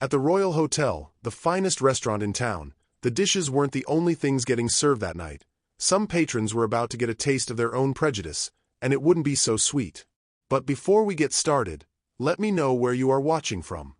At the Royal Hotel, the finest restaurant in town, the dishes weren't the only things getting served that night. Some patrons were about to get a taste of their own prejudice, and it wouldn't be so sweet. But before we get started, let me know where you are watching from.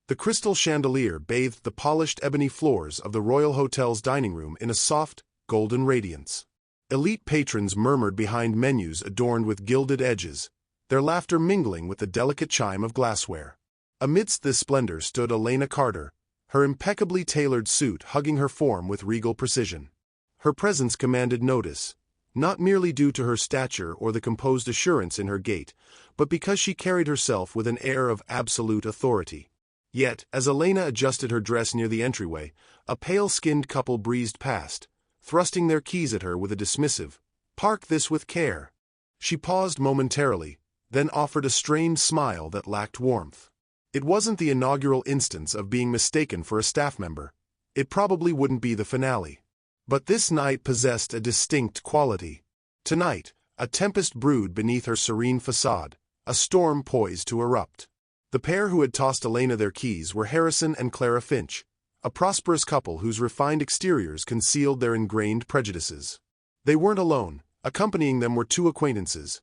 The crystal chandelier bathed the polished ebony floors of the Royal Hotel's dining room in a soft, golden radiance. Elite patrons murmured behind menus adorned with gilded edges, their laughter mingling with the delicate chime of glassware. Amidst this splendor stood Elena Carter, her impeccably tailored suit hugging her form with regal precision. Her presence commanded notice, not merely due to her stature or the composed assurance in her gait, but because she carried herself with an air of absolute authority. Yet, as Elena adjusted her dress near the entryway, a pale-skinned couple breezed past, thrusting their keys at her with a dismissive, "Park this with care." She paused momentarily, then offered a strained smile that lacked warmth. It wasn't the inaugural instance of being mistaken for a staff member. It probably wouldn't be the finale. But this night possessed a distinct quality. Tonight, a tempest brewed beneath her serene facade, a storm poised to erupt. The pair who had tossed Elena their keys were Harrison and Clara Finch, a prosperous couple whose refined exteriors concealed their ingrained prejudices. They weren't alone. Accompanying them were two acquaintances: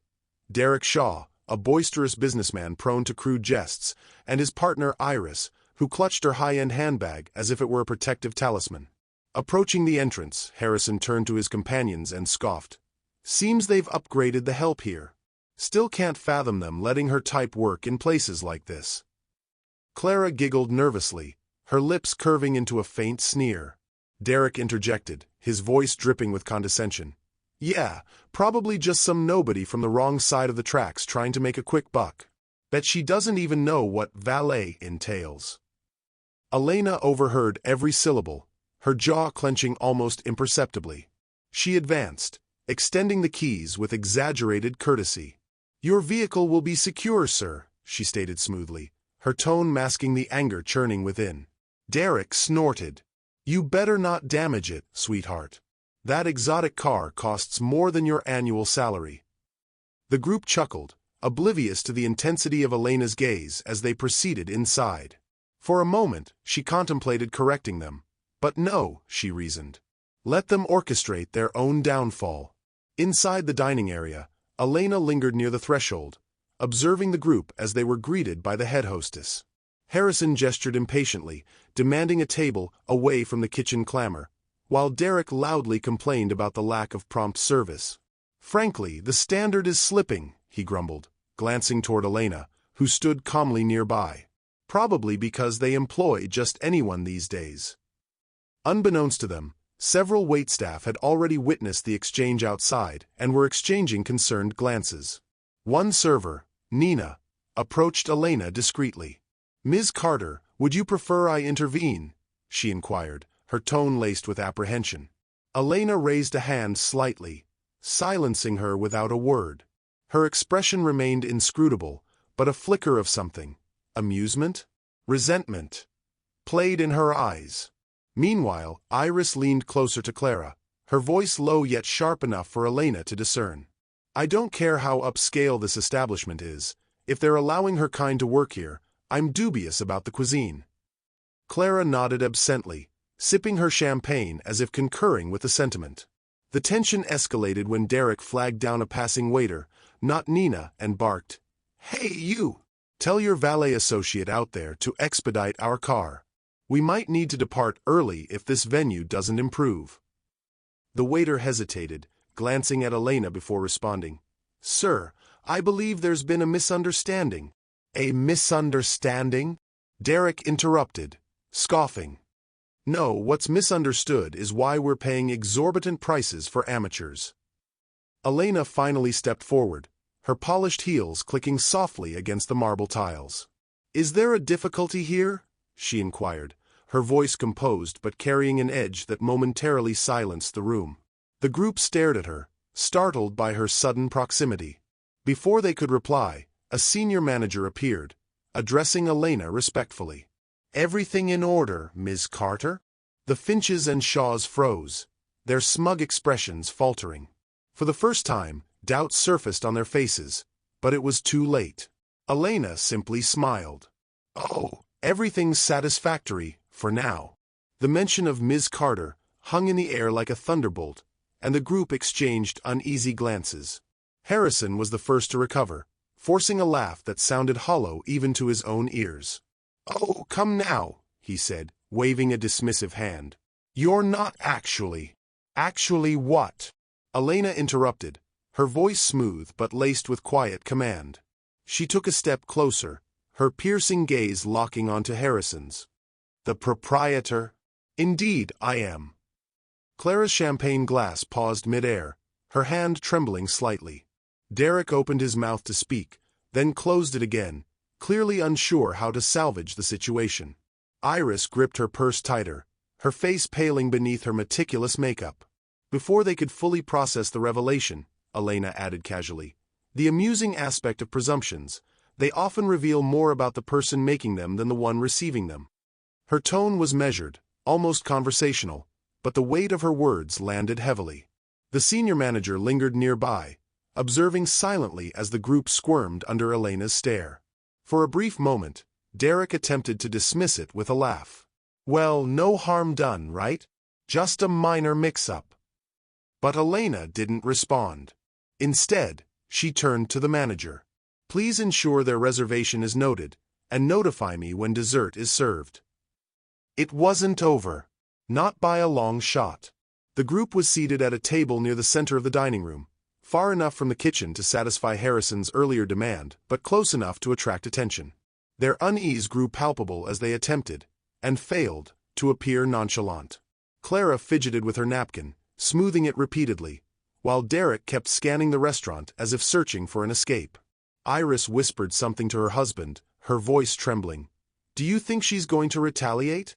Derek Shaw, a boisterous businessman prone to crude jests, and his partner Iris, who clutched her high-end handbag as if it were a protective talisman. Approaching the entrance, Harrison turned to his companions and scoffed. "Seems they've upgraded the help here. Still can't fathom them letting her type work in places like this." Clara giggled nervously, her lips curving into a faint sneer. Derek interjected, his voice dripping with condescension. "Yeah, probably just some nobody from the wrong side of the tracks trying to make a quick buck. Bet she doesn't even know what valet entails." Elena overheard every syllable, her jaw clenching almost imperceptibly. She advanced, extending the keys with exaggerated courtesy. "Your vehicle will be secure, sir," she stated smoothly, her tone masking the anger churning within. Derek snorted. "You better not damage it, sweetheart. That exotic car costs more than your annual salary." The group chuckled, oblivious to the intensity of Elena's gaze as they proceeded inside. For a moment, she contemplated correcting them. But no, she reasoned. Let them orchestrate their own downfall. Inside the dining area, Elena lingered near the threshold, observing the group as they were greeted by the head hostess. Harrison gestured impatiently, demanding a table away from the kitchen clamor, while Derek loudly complained about the lack of prompt service. "Frankly, the standard is slipping," he grumbled, glancing toward Elena, who stood calmly nearby. "Probably because they employ just anyone these days." Unbeknownst to them, several waitstaff had already witnessed the exchange outside and were exchanging concerned glances. One server, Nina, approached Elena discreetly. "Ms. Carter, would you prefer I intervene?" she inquired, her tone laced with apprehension. Elena raised a hand slightly, silencing her without a word. Her expression remained inscrutable, but a flicker of something, amusement, resentment, played in her eyes. Meanwhile, Iris leaned closer to Clara, her voice low yet sharp enough for Elena to discern. "I don't care how upscale this establishment is. If they're allowing her kind to work here, I'm dubious about the cuisine." Clara nodded absently, sipping her champagne as if concurring with the sentiment. The tension escalated when Derek flagged down a passing waiter, not Nina, and barked, "Hey, you! Tell your valet associate out there to expedite our car. We might need to depart early if this venue doesn't improve." The waiter hesitated, glancing at Elena before responding. "Sir, I believe there's been a misunderstanding." "A misunderstanding?" Derek interrupted, scoffing. "No, what's misunderstood is why we're paying exorbitant prices for amateurs." Elena finally stepped forward, her polished heels clicking softly against the marble tiles. "Is there a difficulty here?" she inquired, her voice composed but carrying an edge that momentarily silenced the room. The group stared at her, startled by her sudden proximity. Before they could reply, a senior manager appeared, addressing Elena respectfully. "Everything in order, Ms. Carter?" The Finches and Shaws froze, their smug expressions faltering. For the first time, doubt surfaced on their faces, but it was too late. Elena simply smiled. "Oh, Everything's satisfactory, for now. The mention of Ms. Carter hung in the air like a thunderbolt, and the group exchanged uneasy glances. Harrison was the first to recover, forcing a laugh that sounded hollow even to his own ears. "Oh, come now," he said, waving a dismissive hand. "You're not actually." "Actually what?" Elena interrupted, her voice smooth but laced with quiet command. She took a step closer, her piercing gaze locking onto Harrison's. "The proprietor?" "Indeed, I am." Clara's champagne glass paused mid-air, her hand trembling slightly. Derek opened his mouth to speak, then closed it again, clearly unsure how to salvage the situation. Iris gripped her purse tighter, her face paling beneath her meticulous makeup. Before they could fully process the revelation, Elena added casually, the amusing aspect of presumptions, they often reveal more about the person making them than the one receiving them. Her tone was measured, almost conversational, but the weight of her words landed heavily. The senior manager lingered nearby, observing silently as the group squirmed under Elena's stare. For a brief moment, Derek attempted to dismiss it with a laugh. "Well, no harm done, right? Just a minor mix-up." But Elena didn't respond. Instead, she turned to the manager. "Please ensure their reservation is noted, and notify me when dessert is served." It wasn't over. Not by a long shot. The group was seated at a table near the center of the dining room, far enough from the kitchen to satisfy Harrison's earlier demand, but close enough to attract attention. Their unease grew palpable as they attempted, and failed, to appear nonchalant. Clara fidgeted with her napkin, smoothing it repeatedly, while Derek kept scanning the restaurant as if searching for an escape. Iris whispered something to her husband, her voice trembling. "Do you think she's going to retaliate?"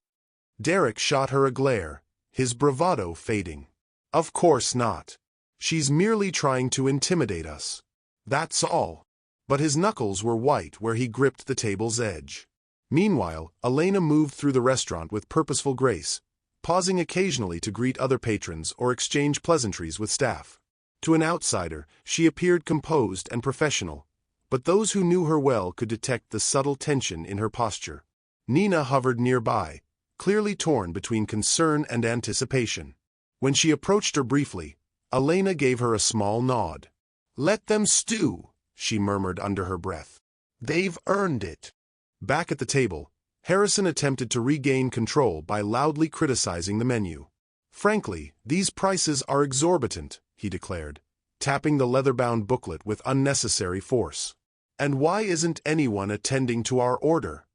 Derek shot her a glare, his bravado fading. "Of course not. She's merely trying to intimidate us. That's all." But his knuckles were white where he gripped the table's edge. Meanwhile, Elena moved through the restaurant with purposeful grace, pausing occasionally to greet other patrons or exchange pleasantries with staff. To an outsider, she appeared composed and professional, but those who knew her well could detect the subtle tension in her posture. Nina hovered nearby, clearly torn between concern and anticipation. When she approached her briefly, Elena gave her a small nod. "Let them stew," she murmured under her breath. "They've earned it." Back at the table, Harrison attempted to regain control by loudly criticizing the menu. "Frankly, these prices are exorbitant," he declared, tapping the leather-bound booklet with unnecessary force. "And why isn't anyone attending to our order?"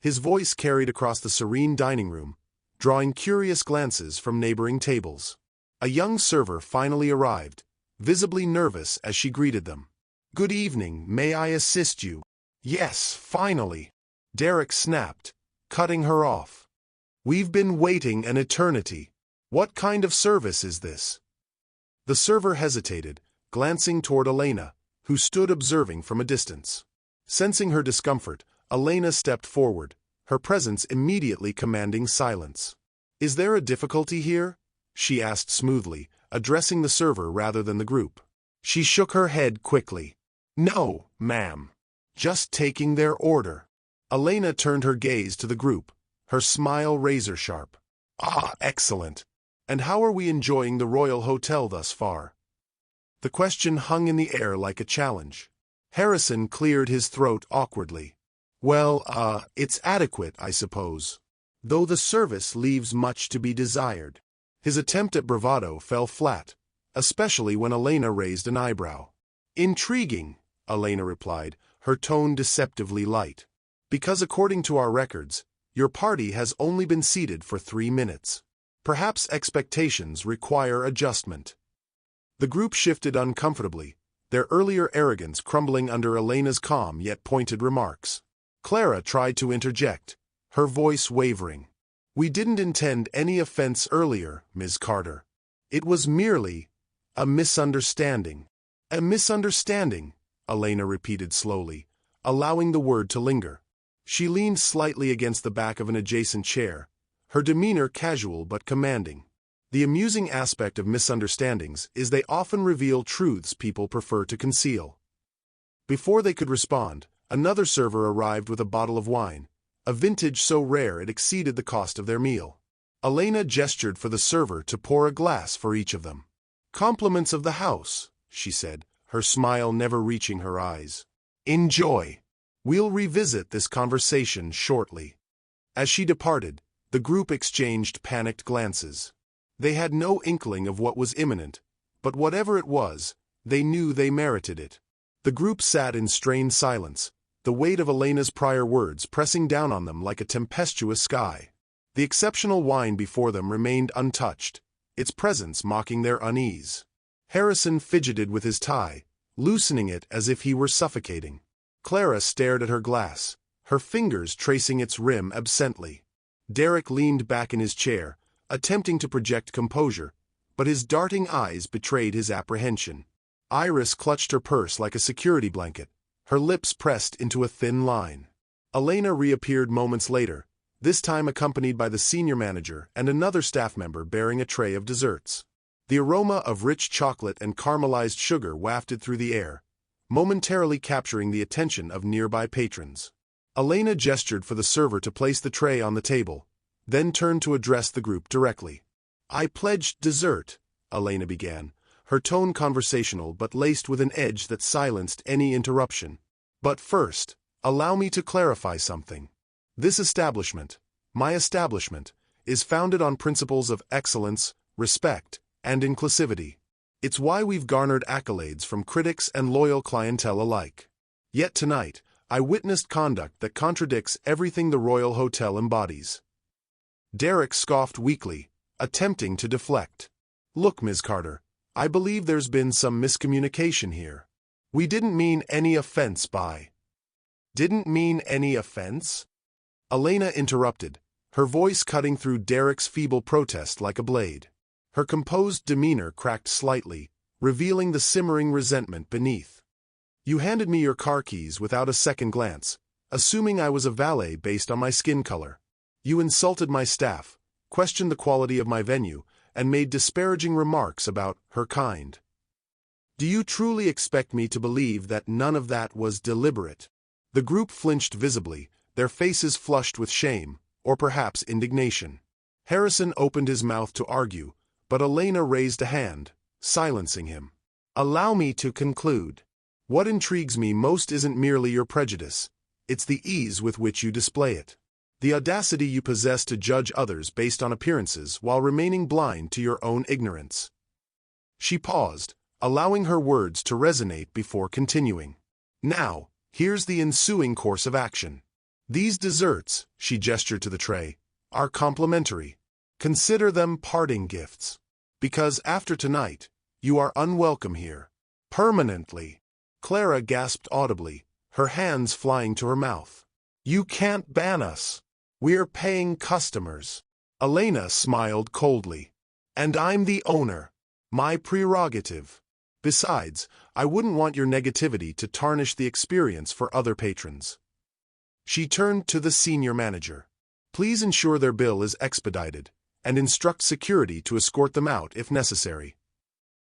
His voice carried across the serene dining room, drawing curious glances from neighboring tables. A young server finally arrived, visibly nervous as she greeted them. "Good evening, may I assist you?" "Yes, finally," Derek snapped, cutting her off. "We've been waiting an eternity. What kind of service is this?" The server hesitated, glancing toward Elena, who stood observing from a distance. Sensing her discomfort, Elena stepped forward, her presence immediately commanding silence. "Is there a difficulty here?" she asked smoothly, addressing the server rather than the group. She shook her head quickly. "No, ma'am. Just taking their order." Elena turned her gaze to the group, her smile razor-sharp. "Ah, excellent. And how are we enjoying the Royal Hotel thus far?" The question hung in the air like a challenge. Harrison cleared his throat awkwardly. "Well, it's adequate, I suppose. Though the service leaves much to be desired." His attempt at bravado fell flat, especially when Elena raised an eyebrow. "Intriguing," Elena replied, her tone deceptively light. "Because according to our records, your party has only been seated for 3 minutes. Perhaps expectations require adjustment." The group shifted uncomfortably, their earlier arrogance crumbling under Elena's calm yet pointed remarks. Clara tried to interject, her voice wavering. "We didn't intend any offense earlier, Ms. Carter. It was merely a misunderstanding." "A misunderstanding," Elena repeated slowly, allowing the word to linger. She leaned slightly against the back of an adjacent chair, her demeanor casual but commanding. The amusing aspect of misunderstandings is they often reveal truths people prefer to conceal. Before they could respond, another server arrived with a bottle of wine, a vintage so rare it exceeded the cost of their meal. Elena gestured for the server to pour a glass for each of them. "Compliments of the house," she said, her smile never reaching her eyes. "Enjoy. We'll revisit this conversation shortly." As she departed, the group exchanged panicked glances. They had no inkling of what was imminent, but whatever it was, they knew they merited it. The group sat in strained silence, the weight of Elena's prior words pressing down on them like a tempestuous sky. The exceptional wine before them remained untouched, its presence mocking their unease. Harrison fidgeted with his tie, loosening it as if he were suffocating. Clara stared at her glass, her fingers tracing its rim absently. Derek leaned back in his chair, attempting to project composure, but his darting eyes betrayed his apprehension. Iris clutched her purse like a security blanket, her lips pressed into a thin line. Elena reappeared moments later, this time accompanied by the senior manager and another staff member bearing a tray of desserts. The aroma of rich chocolate and caramelized sugar wafted through the air, momentarily capturing the attention of nearby patrons. Elena gestured for the server to place the tray on the table, then turned to address the group directly. "I pledged dessert," Elena began, her tone conversational but laced with an edge that silenced any interruption. "But first, allow me to clarify something. This establishment, my establishment, is founded on principles of excellence, respect, and inclusivity. It's why we've garnered accolades from critics and loyal clientele alike. Yet tonight, I witnessed conduct that contradicts everything the Royal Hotel embodies." Derek scoffed weakly, attempting to deflect. "Look, Ms. Carter, I believe there's been some miscommunication here. We didn't mean any offense by—" "Didn't mean any offense?" Elena interrupted, her voice cutting through Derek's feeble protest like a blade. Her composed demeanor cracked slightly, revealing the simmering resentment beneath. "You handed me your car keys without a second glance, assuming I was a valet based on my skin color. You insulted my staff, questioned the quality of my venue, and made disparaging remarks about her kind. Do you truly expect me to believe that none of that was deliberate?" The group flinched visibly, their faces flushed with shame, or perhaps indignation. Harrison opened his mouth to argue, but Elena raised a hand, silencing him. "Allow me to conclude. What intrigues me most isn't merely your prejudice, it's the ease with which you display it. The audacity you possess to judge others based on appearances while remaining blind to your own ignorance." She paused, allowing her words to resonate before continuing. "Now, here's the ensuing course of action. These desserts," she gestured to the tray, "are complimentary. Consider them parting gifts. Because after tonight, you are unwelcome here. Permanently." Clara gasped audibly, her hands flying to her mouth. "You can't ban us. We're paying customers." Elena smiled coldly. "And I'm the owner. My prerogative. Besides, I wouldn't want your negativity to tarnish the experience for other patrons." She turned to the senior manager. "Please ensure their bill is expedited, and instruct security to escort them out if necessary."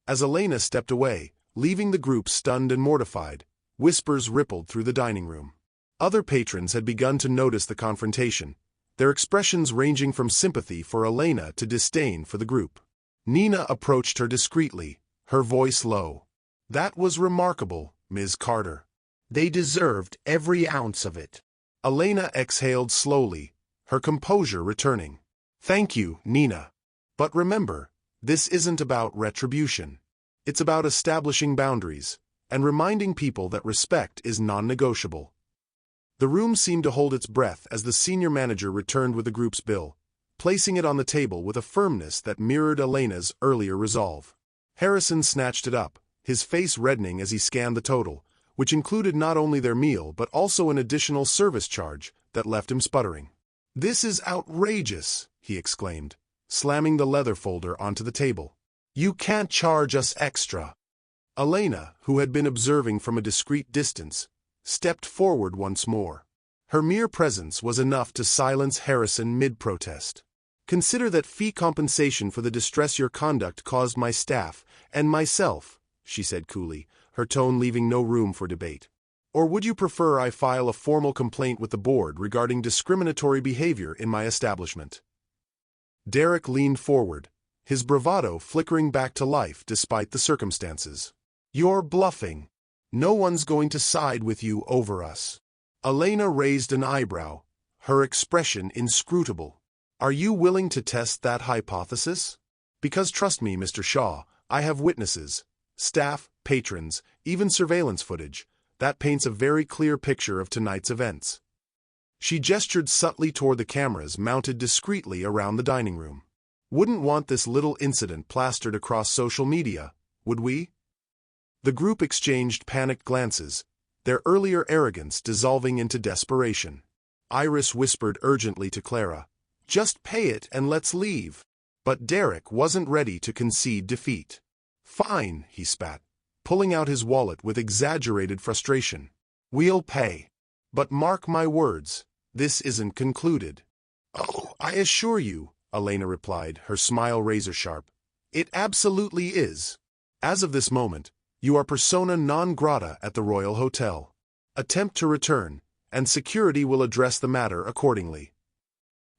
As Elena stepped away, leaving the group stunned and mortified, whispers rippled through the dining room. Other patrons had begun to notice the confrontation, their expressions ranging from sympathy for Elena to disdain for the group. Nina approached her discreetly, her voice low. "That was remarkable, Ms. Carter. They deserved every ounce of it." Elena exhaled slowly, her composure returning. "Thank you, Nina. But remember, this isn't about retribution. It's about establishing boundaries and reminding people that respect is non-negotiable." The room seemed to hold its breath as the senior manager returned with the group's bill, placing it on the table with a firmness that mirrored Elena's earlier resolve. Harrison snatched it up, his face reddening as he scanned the total, which included not only their meal but also an additional service charge that left him sputtering. "This is outrageous," he exclaimed, slamming the leather folder onto the table. "You can't charge us extra." Elena, who had been observing from a discreet distance, stepped forward once more. Her mere presence was enough to silence Harrison mid-protest. "Consider that fee compensation for the distress your conduct caused my staff and myself," she said coolly, her tone leaving no room for debate. Or would you prefer I file a formal complaint with the board regarding discriminatory behavior in my establishment?" Derek leaned forward, his bravado flickering back to life despite the circumstances. "You're bluffing. No one's going to side with you over us." Elena raised an eyebrow, her expression inscrutable. "Are you willing to test that hypothesis? Because trust me, Mr. Shaw, I have witnesses, staff, patrons, even surveillance footage, that paints a very clear picture of tonight's events." She gestured subtly toward the cameras mounted discreetly around the dining room. "Wouldn't want this little incident plastered across social media, would we?" The group exchanged panicked glances, their earlier arrogance dissolving into desperation. Iris whispered urgently to Clara, "Just pay it and let's leave." But Derek wasn't ready to concede defeat. "Fine," he spat, pulling out his wallet with exaggerated frustration. "We'll pay. But mark my words, this isn't concluded." "Oh, I assure you," Elena replied, her smile razor-sharp, "it absolutely is. As of this moment, you are persona non grata at the Royal Hotel. Attempt to return, and security will address the matter accordingly."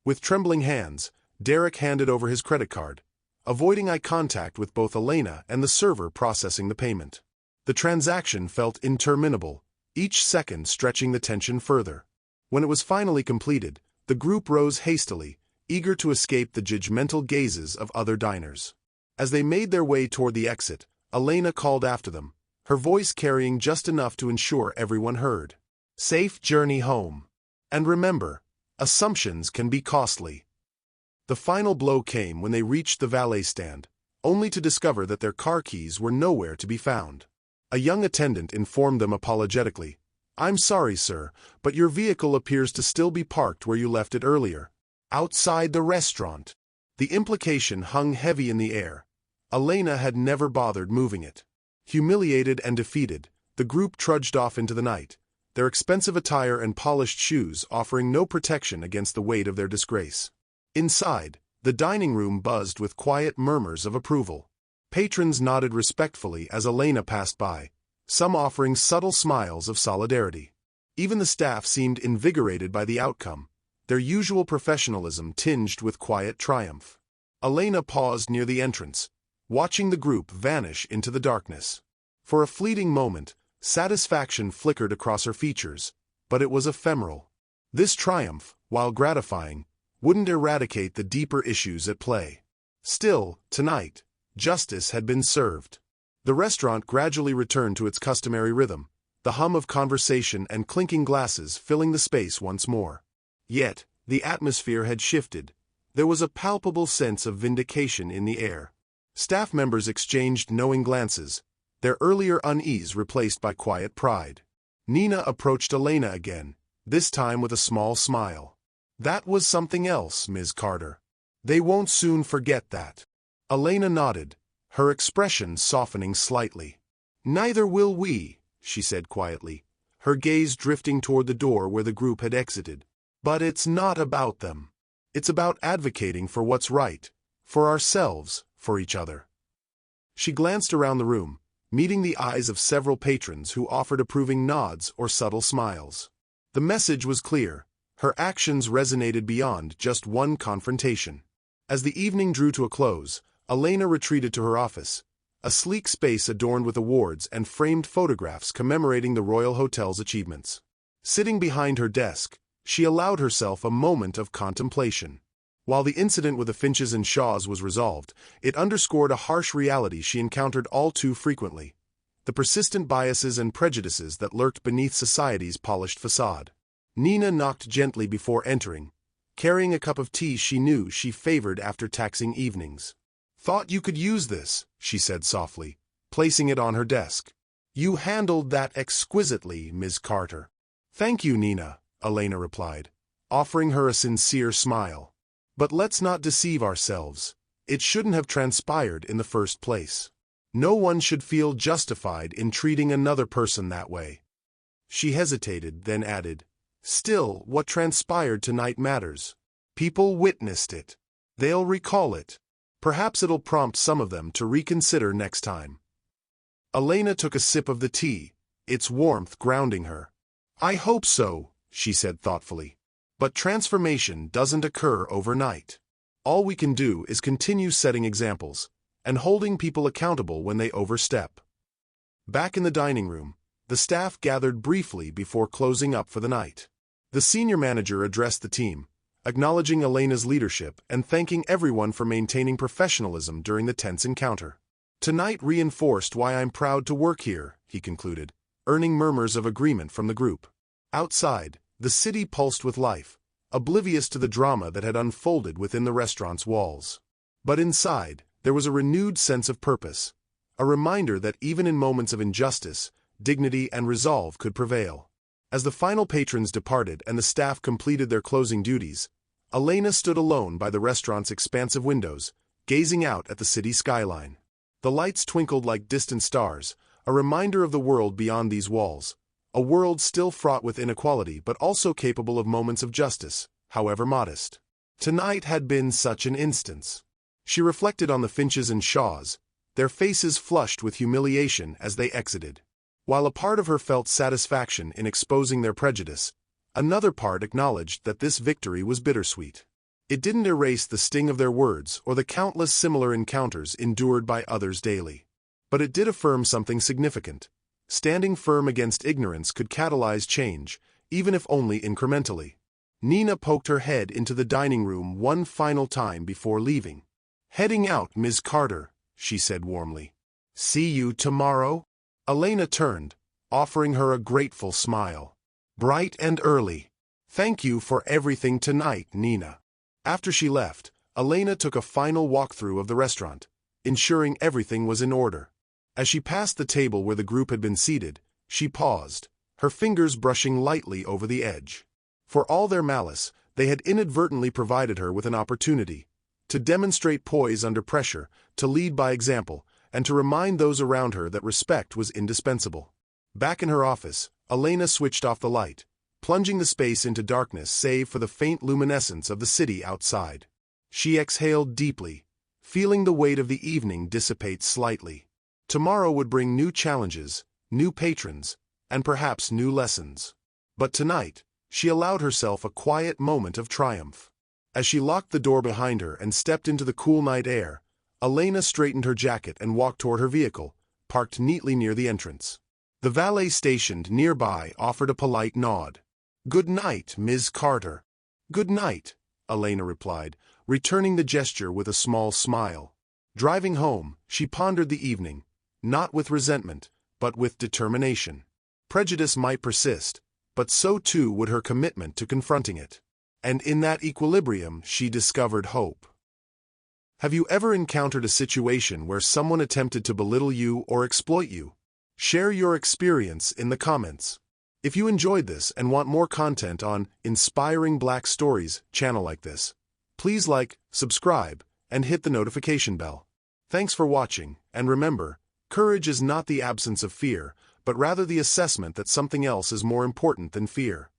With trembling hands, Derek handed over his credit card, avoiding eye contact with both Elena and the server processing the payment. The transaction felt interminable, each second stretching the tension further. When it was finally completed, the group rose hastily, eager to escape the judgmental gazes of other diners. As they made their way toward the exit, Elena called after them, her voice carrying just enough to ensure everyone heard. "Safe journey home. And remember, assumptions can be costly." The final blow came when they reached the valet stand, only to discover that their car keys were nowhere to be found. A young attendant informed them apologetically, "I'm sorry, sir, but your vehicle appears to still be parked where you left it earlier, outside the restaurant." The implication hung heavy in the air. Elena had never bothered moving it. Humiliated and defeated, the group trudged off into the night, their expensive attire and polished shoes offering no protection against the weight of their disgrace. Inside, the dining room buzzed with quiet murmurs of approval. Patrons nodded respectfully as Elena passed by, some offering subtle smiles of solidarity. Even the staff seemed invigorated by the outcome, their usual professionalism tinged with quiet triumph. Elena paused near the entrance, watching the group vanish into the darkness. For a fleeting moment, satisfaction flickered across her features, but it was ephemeral. This triumph, while gratifying, wouldn't eradicate the deeper issues at play. Still, tonight, justice had been served. The restaurant gradually returned to its customary rhythm, the hum of conversation and clinking glasses filling the space once more. Yet, the atmosphere had shifted. There was a palpable sense of vindication in the air. Staff members exchanged knowing glances, their earlier unease replaced by quiet pride. Nina approached Elena again, this time with a small smile. "That was something else, Ms. Carter. They won't soon forget that." Elena nodded, her expression softening slightly. "Neither will we," she said quietly, her gaze drifting toward the door where the group had exited. "But it's not about them. It's about advocating for what's right, for ourselves, for each other." She glanced around the room, meeting the eyes of several patrons who offered approving nods or subtle smiles. The message was clear. Her actions resonated beyond just one confrontation. As the evening drew to a close, Elena retreated to her office, a sleek space adorned with awards and framed photographs commemorating the Royal Hotel's achievements. Sitting behind her desk, she allowed herself a moment of contemplation. While the incident with the Finches and Shaws was resolved, it underscored a harsh reality she encountered all too frequently: the persistent biases and prejudices that lurked beneath society's polished facade. Nina knocked gently before entering, carrying a cup of tea she knew she favored after taxing evenings. "Thought you could use this," she said softly, placing it on her desk. "You handled that exquisitely, Ms. Carter." "Thank you, Nina," Elena replied, offering her a sincere smile. "But let's not deceive ourselves. It shouldn't have transpired in the first place. No one should feel justified in treating another person that way." She hesitated, then added, "Still, what transpired tonight matters. People witnessed it. They'll recall it. Perhaps it'll prompt some of them to reconsider next time." Elena took a sip of the tea, its warmth grounding her. "I hope so," she said thoughtfully. "But transformation doesn't occur overnight. All we can do is continue setting examples and holding people accountable when they overstep." Back in the dining room, the staff gathered briefly before closing up for the night. The senior manager addressed the team, acknowledging Elena's leadership and thanking everyone for maintaining professionalism during the tense encounter. "Tonight reinforced why I'm proud to work here," he concluded, earning murmurs of agreement from the group. Outside, the city pulsed with life, oblivious to the drama that had unfolded within the restaurant's walls. But inside, there was a renewed sense of purpose, a reminder that even in moments of injustice, dignity and resolve could prevail. As the final patrons departed and the staff completed their closing duties, Elena stood alone by the restaurant's expansive windows, gazing out at the city skyline. The lights twinkled like distant stars, a reminder of the world beyond these walls, a world still fraught with inequality but also capable of moments of justice, however modest. Tonight had been such an instance. She reflected on the Finches and Shaws, their faces flushed with humiliation as they exited. While a part of her felt satisfaction in exposing their prejudice, another part acknowledged that this victory was bittersweet. It didn't erase the sting of their words or the countless similar encounters endured by others daily. But it did affirm something significant. Standing firm against ignorance could catalyze change, even if only incrementally. Nina poked her head into the dining room one final time before leaving. "Heading out, Ms. Carter," she said warmly. "See you tomorrow?" Elena turned, offering her a grateful smile. "Bright and early. Thank you for everything tonight, Nina." After she left, Elena took a final walkthrough of the restaurant, ensuring everything was in order. As she passed the table where the group had been seated, she paused, her fingers brushing lightly over the edge. For all their malice, they had inadvertently provided her with an opportunity to demonstrate poise under pressure, to lead by example, and to remind those around her that respect was indispensable. Back in her office, Elena switched off the light, plunging the space into darkness save for the faint luminescence of the city outside. She exhaled deeply, feeling the weight of the evening dissipate slightly. Tomorrow would bring new challenges, new patrons, and perhaps new lessons. But tonight, she allowed herself a quiet moment of triumph. As she locked the door behind her and stepped into the cool night air, Elena straightened her jacket and walked toward her vehicle, parked neatly near the entrance. The valet stationed nearby offered a polite nod. "Good night, Ms. Carter." "Good night," Elena replied, returning the gesture with a small smile. Driving home, she pondered the evening, not with resentment, but with determination. Prejudice might persist, but so too would her commitment to confronting it. And in that equilibrium she discovered hope. Have you ever encountered a situation where someone attempted to belittle you or exploit you? Share your experience in the comments. If you enjoyed this and want more content on inspiring Black stories channel like this, please like, subscribe, and hit the notification bell. Thanks for watching, and remember, courage is not the absence of fear, but rather the assessment that something else is more important than fear.